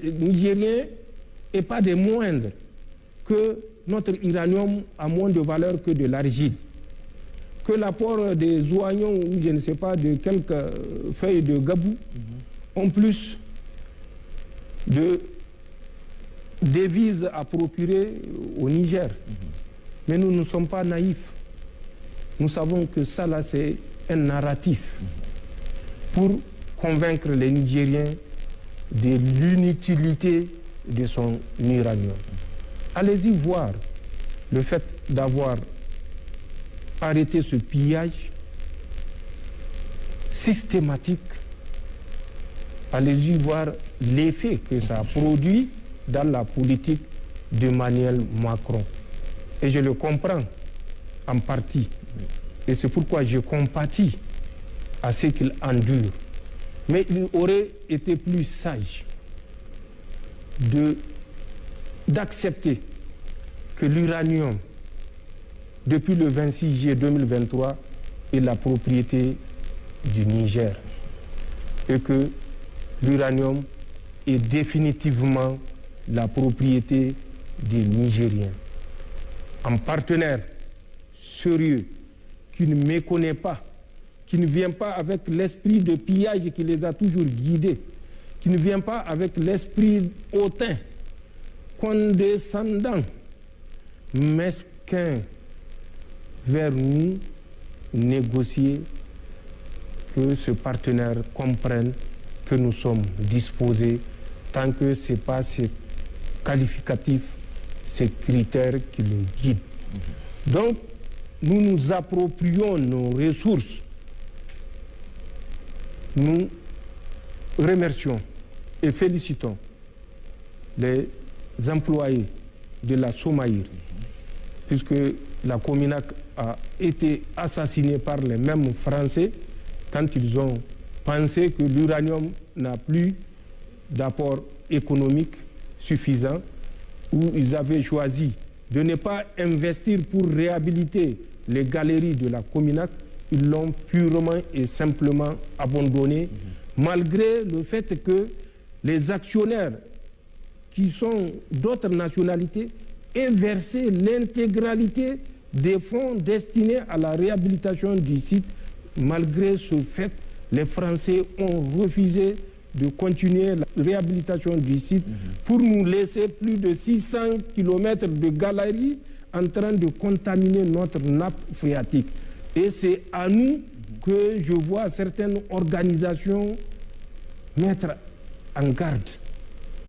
Nigérien n'est pas des moindres, que notre uranium a moins de valeur que de l'argile, que l'apport des oignons ou je ne sais pas de quelques feuilles de gabou ont plus de devises à procurer au Niger. Mais nous ne sommes pas naïfs. Nous savons que ça là c'est un narratif pour convaincre les Nigériens de l'inutilité de son uranium. Allez-y voir le fait d'avoir arrêté ce pillage systématique. Allez-y voir l'effet que ça a produit dans la politique d'Emmanuel Macron. Et je le comprends en partie. Et c'est pourquoi je compatis à ce qu'il endure. Mais il aurait été plus sage d'accepter que l'uranium, depuis le 26 juillet 2023, est la propriété du Niger. Et que l'uranium est définitivement la propriété des Nigériens. Un partenaire sérieux qui ne méconnaît pas, qui ne vient pas avec l'esprit de pillage qui les a toujours guidés, qui ne vient pas avec l'esprit hautain, condescendant, mesquin vers nous, négocier, que ce partenaire comprenne que nous sommes disposés tant que ce n'est pas ces qualificatifs, ces critères qui le guident. Donc, nous nous approprions nos ressources. Nous remercions et félicitons les employés de la Somaïr, puisque la Cominac a été assassinée par les mêmes Français quand ils ont pensé que l'uranium n'a plus d'apport économique suffisant, où ils avaient choisi de ne pas investir pour réhabiliter les galeries de la Cominac. Ils l'ont purement et simplement abandonné, malgré le fait que les actionnaires qui sont d'autres nationalités aient versé l'intégralité des fonds destinés à la réhabilitation du site. Malgré ce fait, les Français ont refusé de continuer la réhabilitation du site pour nous laisser plus de 600 km de galeries en train de contaminer notre nappe phréatique. Et c'est à nous que je vois certaines organisations mettre en garde.